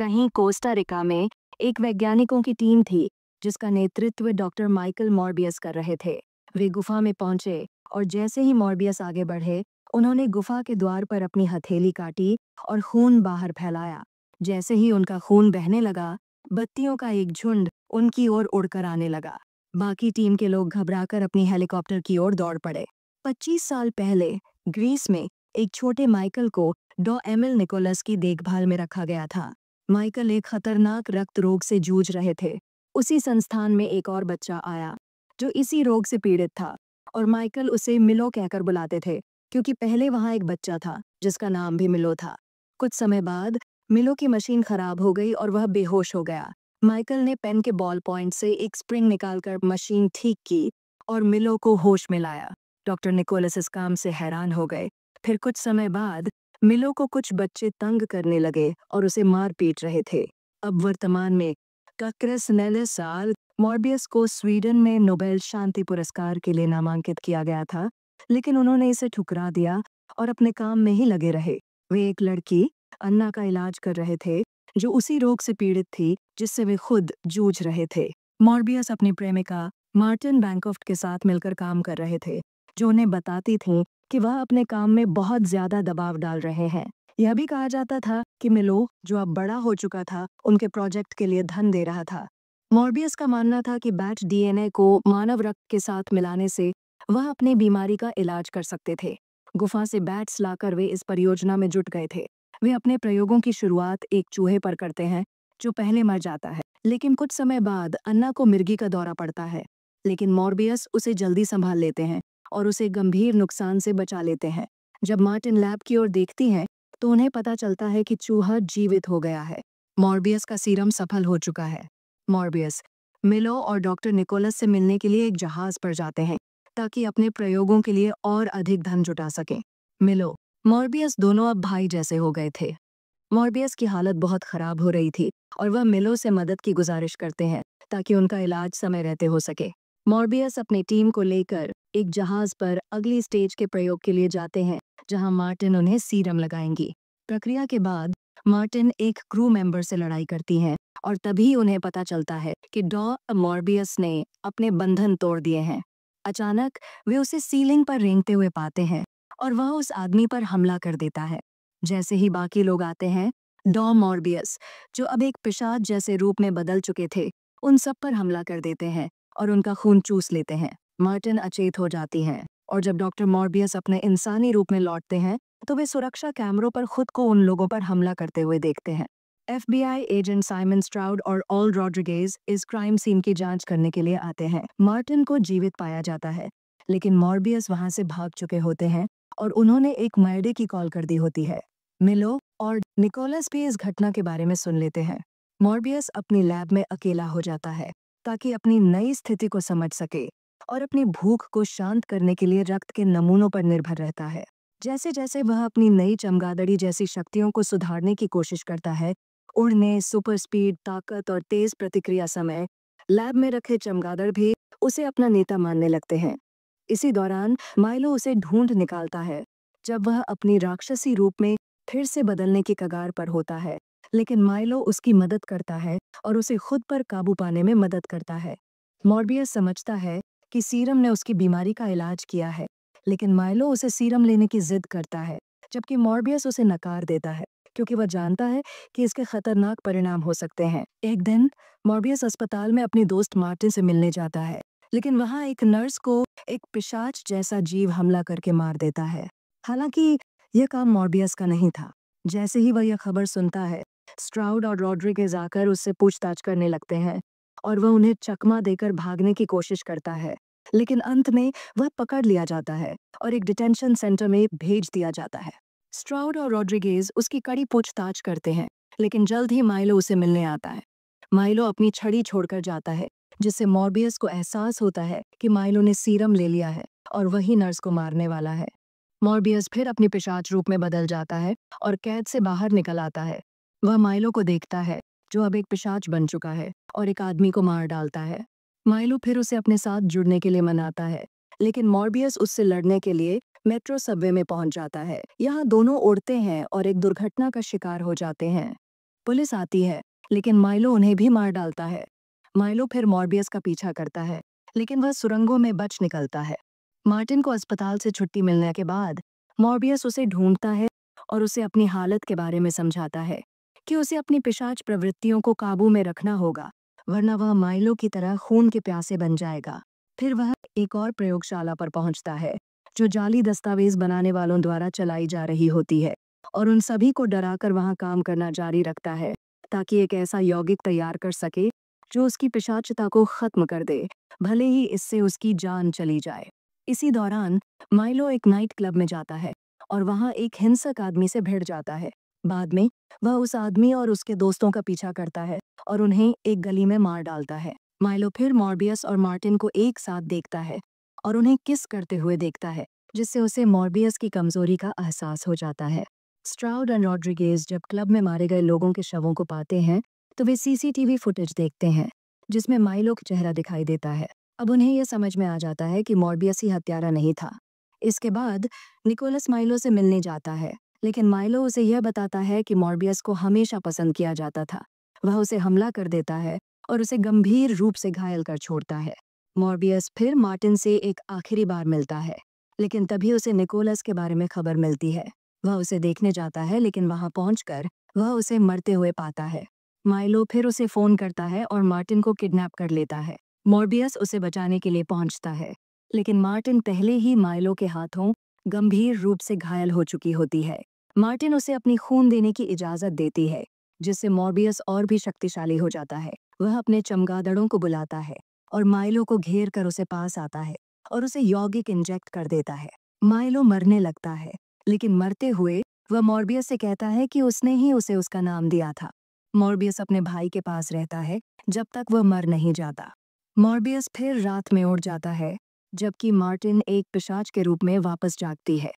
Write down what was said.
कहीं Costa Rica में एक वैज्ञानिकों की टीम थी जिसका नेतृत्व डॉक्टर माइकल मॉर्बियस कर रहे थे। वे गुफा में पहुंचे और जैसे ही मॉर्बियस आगे बढ़े, उन्होंने गुफा के द्वार पर अपनी हथेली काटी और खून बाहर फैलाया। जैसे ही उनका खून बहने लगा, बत्तियों का एक झुंड उनकी ओर उड़कर आने लगा। बाकी टीम के लोग घबराकर अपनी हेलीकॉप्टर की ओर दौड़ पड़े। 25 साल पहले ग्रीस में एक छोटे माइकल को डॉ एमिल निकोलस की देखभाल में रखा गया था। माइकल एक खतरनाक रक्त रोग से जूझ रहे थे। उसी संस्थान में एक और बच्चा आया जो इसी रोग से पीड़ित था और माइकल उसे मिलो कहकर बुलाते थे, क्योंकि पहले वहाँ एक बच्चा था जिसका नाम भी मिलो था। कुछ समय बाद मिलो की मशीन खराब हो गई और वह बेहोश हो गया। माइकल ने पेन के बॉल पॉइंट से एक स्प्रिंग निकालकर मशीन ठीक की और मिलो को होश में लाया। डॉक्टर निकोलस इस काम से हैरान हो गए। फिर कुछ समय बाद मिलो को कुछ बच्चे तंग करने लगे और उसे मार पीट रहे थे। अब वर्तमान में कक्रेसनेले साल मॉर्बियस को स्वीडन में नोबेल शांति पुरस्कार के लिए नामांकित किया गया था, लेकिन उन्होंने इसे ठुकरा दिया और अपने काम में ही लगे रहे। वे एक लड़की अन्ना का इलाज कर रहे थे जो उसी रोग से पीड़ित थी जिससे वे खुद जूझ रहे थे। मॉर्बियस अपनी प्रेमिका मार्टिन बैंकॉफ्ट के साथ मिलकर काम कर रहे थे, जो उन्हें बताती थी कि वह अपने काम में बहुत ज्यादा दबाव डाल रहे हैं। यह भी कहा जाता था कि मिलो, जो अब बड़ा हो चुका था, उनके प्रोजेक्ट के लिए धन दे रहा था। मॉर्बियस का मानना था कि बैच डीएनए को मानव रक्त के साथ मिलाने से वह अपनी बीमारी का इलाज कर सकते थे। गुफा से बैट्स लाकर वे इस परियोजना में जुट गए थे। वे अपने प्रयोगों की शुरुआत एक चूहे पर करते हैं जो पहले मर जाता है, लेकिन कुछ समय बाद अन्ना को मिर्गी का दौरा पड़ता है। लेकिन मॉर्बियस उसे जल्दी संभाल लेते हैं और उसे गंभीर नुकसान से बचा लेते हैं। जब मार्टिन लैब की ओर देखती है तो उन्हें पता चलता है कि चूहा जीवित हो गया है। मॉर्बियस का सीरम सफल हो चुका है। मॉर्बियस मिलो और डॉक्टर निकोलस से मिलने के लिए एक जहाज पर जाते हैं ताकि अपने प्रयोगों के लिए और अधिक धन जुटा सकें। मिलो, मॉर्बियस दोनों अब भाई जैसे हो गए थे। मॉर्बियस की हालत बहुत खराब हो रही थी और वह मिलो से मदद की गुजारिश करते हैं ताकि उनका इलाज समय रहते हो सके। मॉर्बियस अपनी टीम को लेकर एक जहाज पर अगली स्टेज के प्रयोग के लिए जाते हैं, जहां मार्टिन उन्हें सीरम लगाएंगी। प्रक्रिया के बाद मार्टिन एक क्रू मेंबर से लड़ाई करती हैं और तभी उन्हें पता चलता है कि डॉ मॉर्बियस ने अपने बंधन तोड़ दिए हैं। अचानक वे उसे सीलिंग पर रेंगते हुए पाते हैं और वह उस आदमी पर हमला कर देता है। जैसे ही बाकी लोग आते हैं, डॉ मॉर्बियस, जो अब एक पिशाच जैसे रूप में बदल चुके थे, उन सब पर हमला कर देते हैं और उनका खून चूस लेते हैं। मार्टिन अचेत हो जाती हैं और जब डॉक्टर मॉर्बियस अपने इंसानी रूप में लौटते हैं तो वे सुरक्षा कैमरों पर खुद को उन लोगों पर हमला करते हुए देखते हैं। एफबीआई एजेंट साइमन स्ट्राउड और ऑल रॉड्रिगेज इस क्राइम सीन की जांच करने के लिए आते हैं। मार्टिन को जीवित पाया जाता है, लेकिन मॉर्बियस वहां से भाग चुके होते हैं और उन्होंने एक मर्डर की कॉल कर दी होती है। मिलो और निकोलस भी इस घटना के बारे में सुन लेते हैं। मॉर्बियस अपनी लैब में अकेला हो जाता है ताकि अपनी नई स्थिति को समझ सके और अपनी भूख को शांत करने के लिए रक्त के नमूनों पर निर्भर रहता है। जैसे जैसे वह अपनी नई चमगादड़ी जैसी शक्तियों को सुधारने की कोशिश करता है, उड़ने, सुपर स्पीड, ताकत और तेज प्रतिक्रिया समय, लैब में रखे चमगादड़ भी उसे अपना नेता मानने लगते हैं। इसी दौरान माइलो उसे ढूंढ निकालता है जब वह अपनी राक्षसी रूप में फिर से बदलने की कगार पर होता है, लेकिन माइलो उसकी मदद करता है और उसे खुद पर काबू पाने में मदद करता है। मॉर्बियस समझता है कि सीरम ने उसकी बीमारी का इलाज किया है, लेकिन माइलो उसे सीरम लेने की जिद करता है, जबकि मॉर्बियस उसे नकार देता है क्योंकि वह जानता है कि इसके खतरनाक परिणाम हो सकते हैं। एक दिन मॉर्बियस अस्पताल में अपनी दोस्त मार्टिन से मिलने जाता है, लेकिन वहाँ एक नर्स को एक पिशाच जैसा जीव हमला करके मार देता है। हालांकि यह काम मॉर्बियस का नहीं था। जैसे ही वह यह खबर सुनता है, स्ट्राउड और रॉड्रिगेज आकर उससे पूछताछ करने लगते हैं और वह उन्हें चकमा देकर भागने की कोशिश करता है, लेकिन अंत में वह पकड़ लिया जाता है और एक डिटेंशन सेंटर में भेज दिया जाता है। स्ट्राउड और रॉड्रिगेज उसकी कड़ी पूछताछ करते हैं, लेकिन जल्द ही माइलो उसे मिलने आता है। माइलो अपनी छड़ी छोड़कर जाता है, जिससे मॉर्बियस को एहसास होता है कि माइलो ने सीरम ले लिया है और वही नर्स को मारने वाला है। मॉर्बियस फिर अपनी पिशाच रूप में बदल जाता है और कैद से बाहर निकल आता है। वह माइलो को देखता है, जो अब एक पिशाच बन चुका है, और एक आदमी को मार डालता है। माइलो फिर उसे अपने साथ जुड़ने के लिए मनाता है, लेकिन मॉर्बियस उससे लड़ने के लिए मेट्रो सबवे में पहुंच जाता है। यहाँ दोनों उड़ते हैं और एक दुर्घटना का शिकार हो जाते हैं। पुलिस आती है, लेकिन माइलो उन्हें भी मार डालता है। माइलो फिर मॉर्बियस का पीछा करता है, लेकिन वह सुरंगों में बच निकलता है। मार्टिन को अस्पताल से छुट्टी मिलने के बाद मॉर्बियस उसे ढूंढता है और उसे अपनी हालत के बारे में समझाता है कि उसे अपनी पिशाच प्रवृत्तियों को काबू में रखना होगा, वरना वह माइलो की तरह खून के प्यासे बन जाएगा। फिर वह एक और प्रयोगशाला पर पहुंचता है, जो जाली दस्तावेज बनाने वालों द्वारा चलाई जा रही होती है, और उन सभी को डराकर वहां काम करना जारी रखता है, ताकि एक ऐसा यौगिक तैयार कर सके जो उसकी पिशाचता को खत्म कर दे, भले ही इससे उसकी जान चली जाए। इसी दौरान माइलो एक नाइट क्लब में जाता है और वहां एक हिंसक आदमी से भिड़ जाता है। बाद में वह उस आदमी और उसके दोस्तों का पीछा करता है और उन्हें एक गली में मार डालता है। माइलो फिर मॉर्बियस और मार्टिन को एक साथ देखता है और उन्हें किस करते हुए देखता है, जिससे उसे मॉर्बियस की कमजोरी का एहसास हो जाता है। स्ट्राउड और रॉड्रिगेज जब क्लब में मारे गए लोगों के शवों को पाते हैं, तो वे सीसीटीवी फुटेज देखते हैं, जिसमें माइलो का चेहरा दिखाई देता है। अब उन्हें यह समझ में आ जाता है कि मॉर्बियस ही हत्यारा नहीं था। इसके बाद निकोलस माइलो से मिलने जाता है, लेकिन माइलो उसे यह बताता है कि मॉर्बियस को हमेशा पसंद किया जाता था। वह उसे हमला कर देता है और उसे गंभीर रूप से घायल कर छोड़ता है। मॉर्बियस फिर मार्टिन से एक आखिरी बार मिलता है, लेकिन तभी उसे निकोलस के बारे में खबर मिलती है। वह उसे देखने जाता है, लेकिन वहां पहुंचकर वह उसे मरते हुए पाता है। माइलो फिर उसे फोन करता है और मार्टिन को किडनैप कर लेता है। मॉर्बियस उसे बचाने के लिए पहुंचता है, लेकिन मार्टिन पहले ही माइलो के हाथों गंभीर रूप से घायल हो चुकी होती है। मार्टिन उसे अपनी खून देने की इजाजत देती है, जिससे मॉर्बियस और भी शक्तिशाली हो जाता है। वह अपने चमगादड़ों को बुलाता है और माइलो को घेर कर उसे पास आता है और उसे यौगिक इंजेक्ट कर देता है। माइलो मरने लगता है, लेकिन मरते हुए वह मॉर्बियस से कहता है कि उसने ही उसे उसका नाम दिया था। मॉर्बियस अपने भाई के पास रहता है जब तक वह मर नहीं जाता। मॉर्बियस फिर रात में उड़ जाता है, जबकि मार्टिन एक पिशाच के रूप में वापस जागती है।